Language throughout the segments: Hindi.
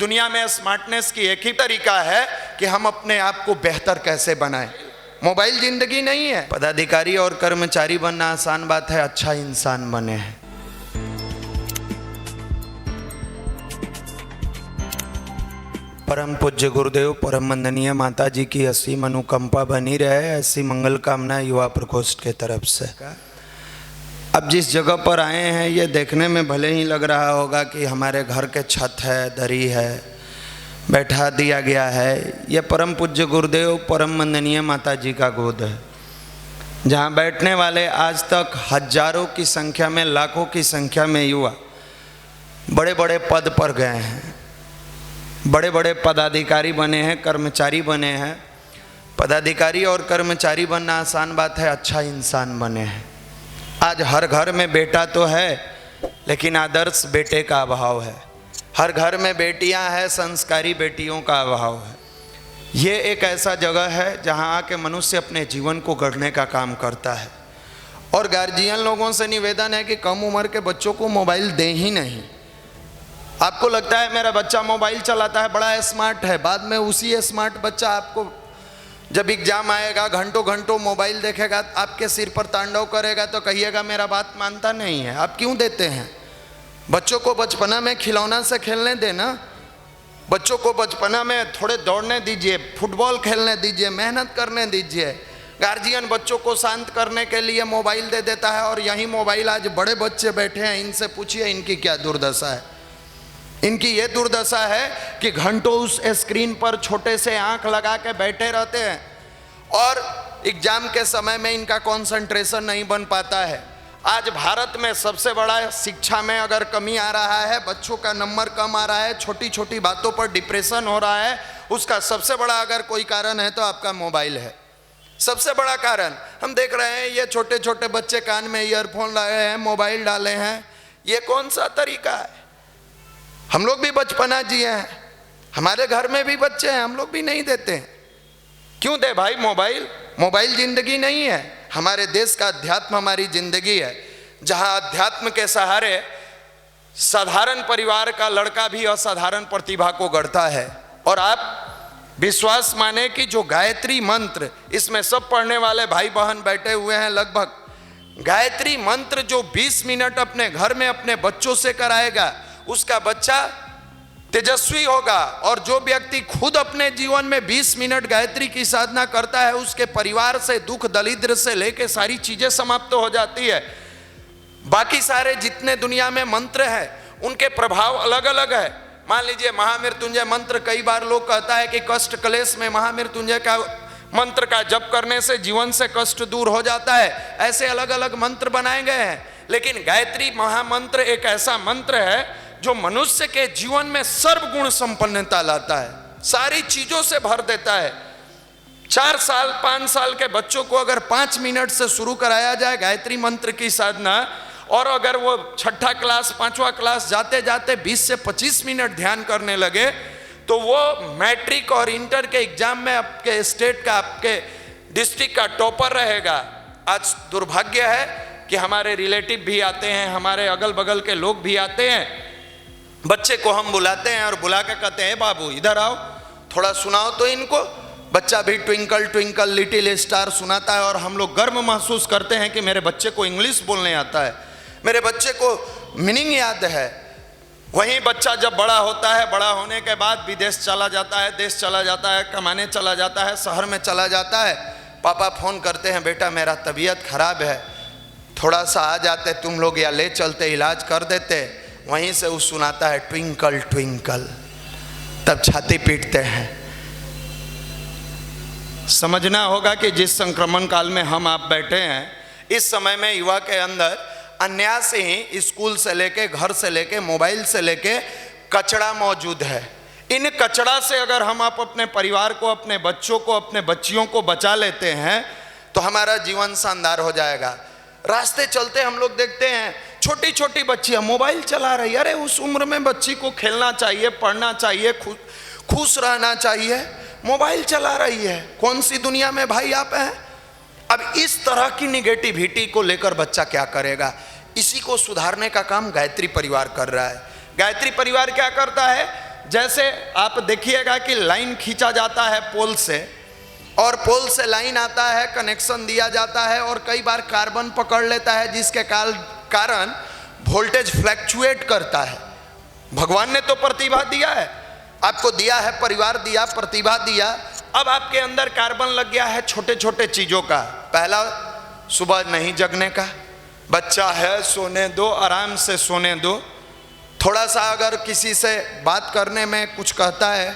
दुनिया में स्मार्टनेस की एक ही तरीका है कि हम अपने आप को बेहतर कैसे बनाएं। मोबाइल जिंदगी नहीं है। पदाधिकारी और कर्मचारी बनना आसान बात है, अच्छा इंसान बने हैं। परम पूज्य गुरुदेव परम वंदनीय माता जी की असीम अनुकंपा बनी रहे, ऐसी मंगल कामना युवा प्रकोष्ठ के तरफ से। अब जिस जगह पर आए हैं ये देखने में भले ही लग रहा होगा कि हमारे घर के छत है, दरी है, बैठा दिया गया है। ये परम पूज्य गुरुदेव परम वंदनीय माता जी का गोद है, जहाँ बैठने वाले आज तक हजारों की संख्या में, लाखों की संख्या में युवा बड़े बड़े पद पर गए हैं, बड़े बड़े पदाधिकारी बने हैं, कर्मचारी बने हैं। पदाधिकारी और कर्मचारी बनना आसान बात है, अच्छा इंसान बने हैं। आज हर घर में बेटा तो है, लेकिन आदर्श बेटे का अभाव है। हर घर में बेटियां हैं, संस्कारी बेटियों का अभाव है। ये एक ऐसा जगह है जहां आके मनुष्य अपने जीवन को गढ़ने का काम करता है। और गार्जियन लोगों से निवेदन है कि कम उम्र के बच्चों को मोबाइल दें ही नहीं। आपको लगता है मेरा बच्चा मोबाइल चलाता है, बड़ा स्मार्ट है, बाद में उसी स्मार्ट बच्चा आपको जब एग्जाम आएगा घंटों घंटों मोबाइल देखेगा, आपके सिर पर तांडव करेगा, तो कहिएगा मेरा बात मानता नहीं है। आप क्यों देते हैं? बच्चों को बचपना में खिलौना से खेलने देना, बच्चों को बचपना में थोड़े दौड़ने दीजिए, फुटबॉल खेलने दीजिए, मेहनत करने दीजिए। गार्जियन बच्चों को शांत करने के लिए मोबाइल दे देता है, और यही मोबाइल आज बड़े बच्चे बैठे हैं, इनसे पूछिए इनकी क्या दुर्दशा है। इनकी ये दुर्दशा है कि घंटों उस स्क्रीन पर छोटे से आंख लगा के बैठे रहते हैं, और एग्जाम के समय में इनका कंसंट्रेशन नहीं बन पाता है। आज भारत में सबसे बड़ा शिक्षा में अगर कमी आ रहा है, बच्चों का नंबर कम आ रहा है, छोटी छोटी बातों पर डिप्रेशन हो रहा है, उसका सबसे बड़ा अगर कोई कारण है तो आपका मोबाइल है। सबसे बड़ा कारण हम देख रहे हैं, ये छोटे छोटे बच्चे कान में ईयरफोन लगाए हैं, मोबाइल डाले हैं। ये कौन सा तरीका है? हम लोग भी बचपना जिए हैं, हमारे घर में भी बच्चे हैं, हम लोग भी नहीं देते हैं। क्यों दे भाई मोबाइल? मोबाइल जिंदगी नहीं है। हमारे देश का अध्यात्म हमारी जिंदगी है, जहां अध्यात्म के सहारे साधारण परिवार का लड़का भी असाधारण प्रतिभा को गढ़ता है। और आप विश्वास माने कि जो गायत्री मंत्र, इसमें सब पढ़ने वाले भाई बहन बैठे हुए हैं लगभग, गायत्री मंत्र जो 20 मिनट अपने घर में अपने बच्चों से कराएगा, उसका बच्चा तेजस्वी होगा। और जो व्यक्ति खुद अपने जीवन में 20 मिनट गायत्री की साधना करता है, उसके परिवार से दुख दरिद्र से लेके सारी चीजें समाप्त हो जाती है। बाकी सारे जितने दुनिया में मंत्र हैं, उनके प्रभाव अलग अलग है। मान लीजिए महामृत्युंजय मंत्र, कई बार लोग कहता है कि कष्ट क्लेश में महामृत्युंजय का मंत्र का जप करने से जीवन से कष्ट दूर हो जाता है। ऐसे अलग अलग मंत्र बनाए गए हैं, लेकिन गायत्री महामंत्र एक ऐसा मंत्र है जो मनुष्य के जीवन में सर्वगुण संपन्नता लाता है, सारी चीजों से भर देता है। 4 साल 5 साल के बच्चों को अगर 5 मिनट से शुरू कराया जाए गायत्री मंत्र की साधना, और अगर वो 6ठा क्लास 5वां क्लास जाते जाते 20 से 25 मिनट ध्यान करने लगे, तो वो मैट्रिक और इंटर के एग्जाम में आपके स्टेट का, आपके डिस्ट्रिक्ट का टॉपर रहेगा। आज दुर्भाग्य है कि हमारे रिलेटिव भी आते हैं, हमारे अगल बगल के लोग भी आते हैं, बच्चे को हम बुलाते हैं और बुला के कहते हैं बाबू इधर आओ, थोड़ा सुनाओ तो इनको। बच्चा भी ट्विंकल ट्विंकल लिटिल स्टार सुनाता है, और हम लोग गर्व महसूस करते हैं कि मेरे बच्चे को इंग्लिश बोलने आता है, मेरे बच्चे को मीनिंग याद है। वहीं बच्चा जब बड़ा होता है, बड़ा होने के बाद विदेश चला जाता है, देश चला जाता है, कमाने चला जाता है, शहर में चला जाता है। पापा फोन करते हैं, बेटा मेरा तबीयत खराब है, थोड़ा सा आ जाते तुम लोग, या ले चलते इलाज कर देते। वहीं से वो सुनाता है ट्विंकल ट्विंकल, तब छाती पीटते हैं। समझना होगा कि जिस संक्रमण काल में हम आप बैठे हैं, इस समय में युवा के अंदर अन्याय से ही स्कूल से लेके, घर से लेके, मोबाइल से लेके कचरा मौजूद है। इन कचरा से अगर हम आप अपने परिवार को, अपने बच्चों को, अपने बच्चियों को बचा लेते हैं, तो हमारा जीवन शानदार हो जाएगा। रास्ते चलते हम लोग देखते हैं छोटी छोटी बच्चियां मोबाइल चला रही है। अरे उस उम्र में बच्ची को खेलना चाहिए, पढ़ना चाहिए, खुश रहना चाहिए, मोबाइल चला रही है। कौन सी दुनिया में भाई आप हैं? अब इस तरह की निगेटिविटी को लेकर बच्चा क्या करेगा? इसी को सुधारने का काम गायत्री परिवार कर रहा है। गायत्री परिवार क्या करता है? जैसे आप देखिएगा कि लाइन खींचा जाता है पोल से, और पोल से लाइन आता है, कनेक्शन दिया जाता है, और कई बार कार्बन पकड़ लेता है जिसके कारण वोल्टेज फ्लैक्चुएट करता है। भगवान ने तो प्रतिभा दिया है, आपको दिया है, परिवार दिया, प्रतिभा दिया। अब आपके अंदर कार्बन लग गया है छोटे छोटे चीजों का। पहला, सुबह नहीं जगने का, बच्चा है सोने दो, आराम से सोने दो। थोड़ा सा अगर किसी से बात करने में कुछ कहता है,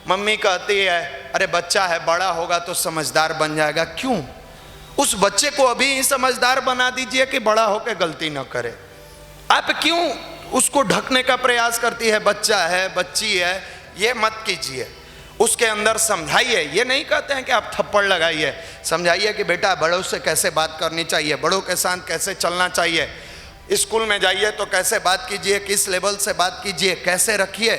मम्मी कहती है अरे बच्चा है, बड़ा होगा तो समझदार बन जाएगा। क्यों? उस बच्चे को अभी ही समझदार बना दीजिए कि बड़ा होकर गलती न करे। आप क्यों उसको ढकने का प्रयास करती है? बच्चा है, बच्ची है, ये मत कीजिए। उसके अंदर समझाइए। ये नहीं कहते हैं कि आप थप्पड़ लगाइए, समझाइए कि बेटा बड़ों से कैसे बात करनी चाहिए, बड़ों के साथ कैसे चलना चाहिए, स्कूल में जाइए तो कैसे बात कीजिए, किस लेवल से बात कीजिए, कैसे रखिए।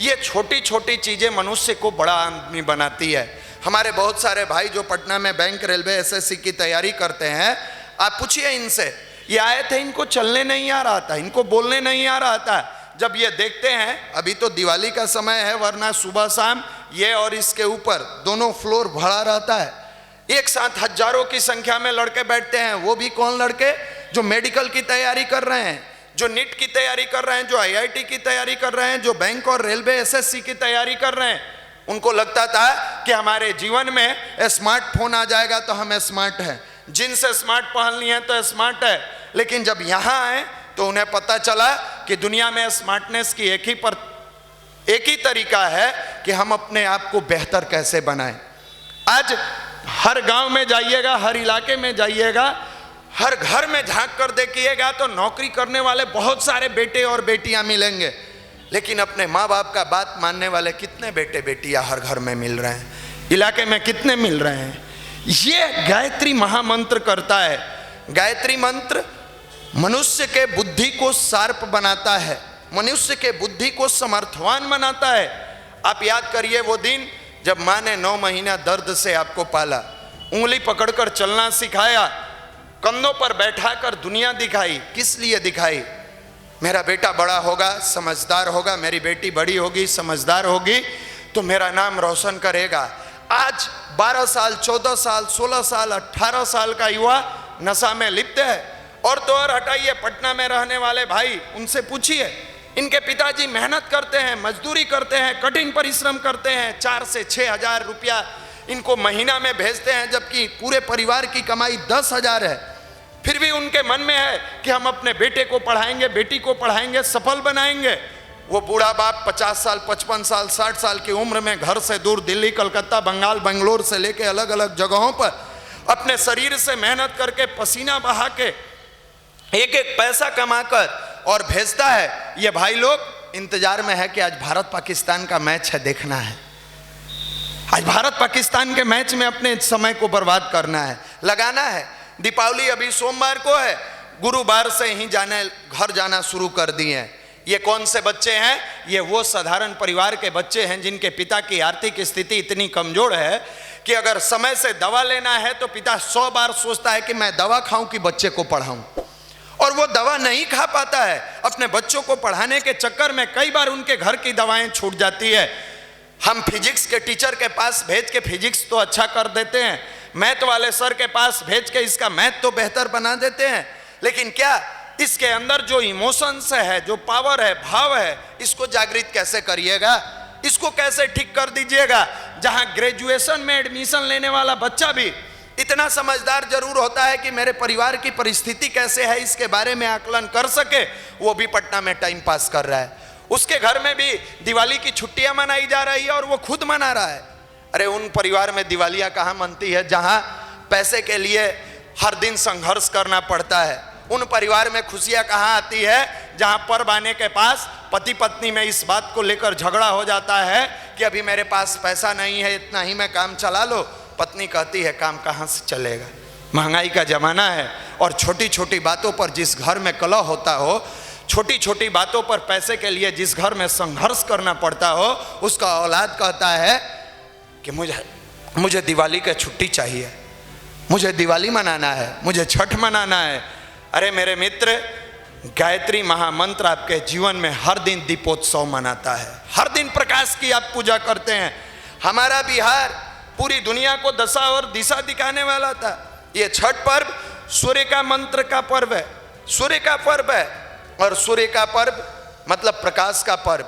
ये छोटी छोटी चीज़ें मनुष्य को बड़ा आदमी बनाती है। हमारे बहुत सारे भाई जो पटना में बैंक, रेलवे, एसएससी की तैयारी करते हैं, आप पूछिए इनसे, ये आए थे, इनको चलने नहीं आ रहा था, इनको बोलने नहीं आ रहा था। जब ये देखते हैं, अभी तो दिवाली का समय है, वरना सुबह शाम ये और इसके ऊपर दोनों फ्लोर भरा रहता है। एक साथ हजारों की संख्या में लड़के बैठते हैं। वो भी कौन लड़के? जो मेडिकल की तैयारी कर रहे हैं, जो नीट की तैयारी कर रहे हैं, जो आईआईटी की तैयारी कर रहे हैं, जो बैंक और रेलवे, एसएससी की तैयारी कर रहे हैं। उनको लगता था कि हमारे जीवन में स्मार्टफोन आ जाएगा तो हम स्मार्ट हैं, जींस स्मार्ट पहन लिए हैं तो स्मार्ट है। लेकिन जब यहाँ आए तो उन्हें पता चला कि दुनिया में स्मार्टनेस की एक ही तरीका है कि हम अपने आप को बेहतर कैसे बनाएं। आज हर गांव में जाइएगा, हर इलाके में जाइएगा, हर घर में झांक कर देखिएगा तो नौकरी करने वाले बहुत सारे बेटे और बेटियां मिलेंगे, लेकिन अपने माँ बाप का बात मानने वाले कितने बेटे बेटियां हर घर में मिल रहे हैं, इलाके में कितने मिल रहे हैं। ये गायत्री महामंत्र करता है। गायत्री मंत्र मनुष्य के बुद्धि को शार्प बनाता है, मनुष्य के बुद्धि को समर्थवान बनाता है। आप याद करिए वो दिन जब माँ ने 9 महीना दर्द से आपको पाला, उंगली पकड़कर चलना सिखाया, कंधों पर बैठाकर दुनिया दिखाई। किस लिए दिखाई? मेरा बेटा बड़ा होगा, समझदार होगा, मेरी बेटी बड़ी होगी, समझदार होगी तो मेरा नाम रोशन करेगा। आज 12 साल, 14 साल, 16 साल, 18 साल का युवा नशा में लिप्त है। और तो और हटाइए, पटना में रहने वाले भाई, उनसे पूछिए, इनके पिताजी मेहनत करते हैं, मजदूरी करते हैं, कठिन परिश्रम करते हैं, 4 से 6 हजार रुपया इनको महीना में भेजते हैं, जबकि पूरे परिवार की कमाई 10,000 है। फिर भी उनके मन में है कि हम अपने बेटे को पढ़ाएंगे, बेटी को पढ़ाएंगे, सफल बनाएंगे। वो बूढ़ा बाप 50 साल, 55 साल, 60 साल की उम्र में घर से दूर दिल्ली, कलकत्ता, बंगाल, बेंगलोर से लेके अलग अलग जगहों पर अपने शरीर से मेहनत करके, पसीना बहा के, एक एक पैसा कमाकर और भेजता है। ये भाई लोग इंतजार में है कि आज भारत पाकिस्तान का मैच है, देखना है। आज भारत पाकिस्तान के मैच में अपने समय को बर्बाद करना है, लगाना है। दीपावली अभी सोमवार को है, गुरुवार से ही घर जाना शुरू कर दिए हैं। ये कौन से बच्चे हैं? ये वो साधारण परिवार के बच्चे हैं जिनके पिता की आर्थिक स्थिति इतनी कमजोर है कि अगर समय से दवा लेना है तो पिता 100 बार सोचता है कि मैं दवा खाऊं कि बच्चे को पढ़ाऊं, और वो दवा नहीं खा पाता है। अपने बच्चों को पढ़ाने के चक्कर में कई बार उनके घर की दवाएं छूट जाती है। हम फिजिक्स के टीचर के पास भेज के फिजिक्स तो अच्छा कर देते हैं, मैथ वाले सर के पास भेज के इसका मैथ तो बेहतर बना देते हैं, लेकिन क्या इसके अंदर जो इमोशंस है, जो पावर है, भाव है, इसको जागृत कैसे करिएगा? इसको कैसे ठीक कर दीजिएगा? जहां ग्रेजुएशन में एडमिशन लेने वाला बच्चा भी इतना समझदार जरूर होता है कि मेरे परिवार की परिस्थिति कैसे है इसके बारे में आकलन कर सके, वो भी पटना में टाइम पास कर रहा है। उसके घर में भी दिवाली की छुट्टियां मनाई जा रही है और वो खुद मना रहा है। अरे उन परिवार में दिवालियां कहाँ मनती है जहां पैसे के लिए हर दिन संघर्ष करना पड़ता है। उन परिवार में खुशियां कहाँ आती है जहां पर्व आने के पास पति पत्नी में इस बात को लेकर झगड़ा हो जाता है कि अभी मेरे पास पैसा नहीं है, इतना ही मैं काम चला लो। पत्नी कहती है काम कहाँ से चलेगा, महंगाई का जमाना है। और छोटी छोटी बातों पर जिस घर में कलह होता हो, छोटी छोटी बातों पर पैसे के लिए जिस घर में संघर्ष करना पड़ता हो, उसका औलाद कहता है कि मुझे दिवाली का छुट्टी चाहिए, मुझे दिवाली मनाना है, मुझे छठ मनाना है। अरे मेरे मित्र, गायत्री महामंत्र आपके जीवन में हर दिन दीपोत्सव मनाता है, हर दिन प्रकाश की आप पूजा करते हैं। हमारा बिहार पूरी दुनिया को दशा और दिशा दिखाने वाला था। ये छठ पर्व सूर्य का मंत्र का पर्व है, सूर्य का पर्व है, और सूर्य का पर्व मतलब प्रकाश का पर्व।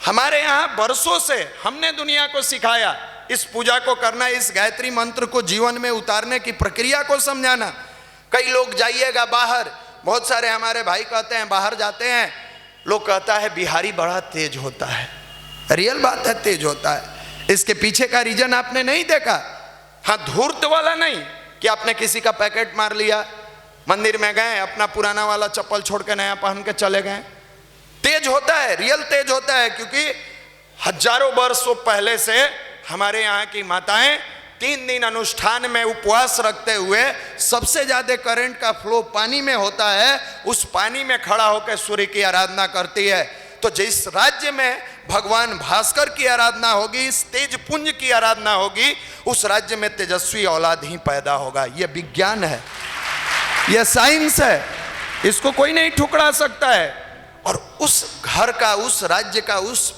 हमारे यहाँ वर्षों से हमने दुनिया को सिखाया इस पूजा को करना, इस गायत्री मंत्र को जीवन में उतारने की प्रक्रिया को समझाना। कई लोग जाइएगा बाहर, बहुत सारे हमारे भाई कहते हैं बाहर जाते हैं, लोग कहता है बिहारी बड़ा तेज होता है। रियल बात है, तेज होता है। इसके पीछे का रीजन आपने नहीं देखा। हाँ, धूर्त वाला नहीं कि आपने किसी का पैकेट मार लिया, मंदिर में गए अपना पुराना वाला चप्पल छोड़ के नया पहन के चले गए। तेज होता है, रियल तेज होता है, क्योंकि हजारों वर्षों पहले से हमारे यहाँ की माताएं 3 दिन अनुष्ठान में उपवास रखते हुए सबसे ज्यादा करंट का फ्लो पानी में होता है, उस पानी में खड़ा होकर सूर्य की आराधना करती है। तो जिस राज्य में भगवान भास्कर की आराधना होगी, इस तेज पुंज की आराधना होगी, उस राज्य में तेजस्वी औलाद ही पैदा होगा। यह विज्ञान है, यह साइंस है, इसको कोई नहीं ठुकरा सकता है। और उस घर का, उस राज्य का, उस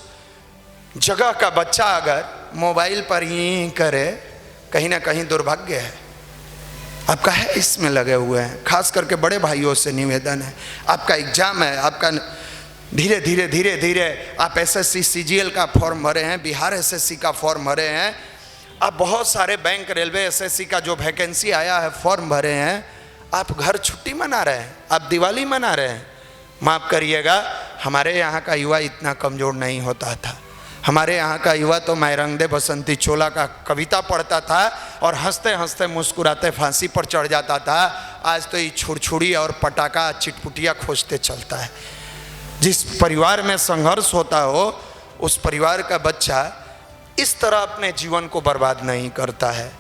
जगह का बच्चा अगर मोबाइल पर ही करे, कहीं ना कहीं दुर्भाग्य है। आपका है इसमें लगे हुए हैं, खास करके बड़े भाइयों से निवेदन है, आपका एग्जाम है, आपका धीरे धीरे धीरे धीरे आप एसएससी सीजीएल का फॉर्म भरे हैं, बिहार एसएससी का फॉर्म भरे हैं, आप बहुत सारे बैंक रेलवे एसएससी का जो वैकेंसी आया है फॉर्म भरे हैं, आप घर छुट्टी मना रहे हैं, आप दिवाली मना रहे हैं। माफ़ करिएगा, हमारे यहाँ का युवा इतना कमज़ोर नहीं होता था। हमारे यहाँ का युवा तो मैं रंग दे बसंती चोला का कविता पढ़ता था और हंसते हंसते मुस्कुराते फांसी पर चढ़ जाता था। आज तो ये छुड़छुड़ी और पटाखा चिटपुटिया खोजते चलता है। जिस परिवार में संघर्ष होता हो, उस परिवार का बच्चा इस तरह अपने जीवन को बर्बाद नहीं करता है।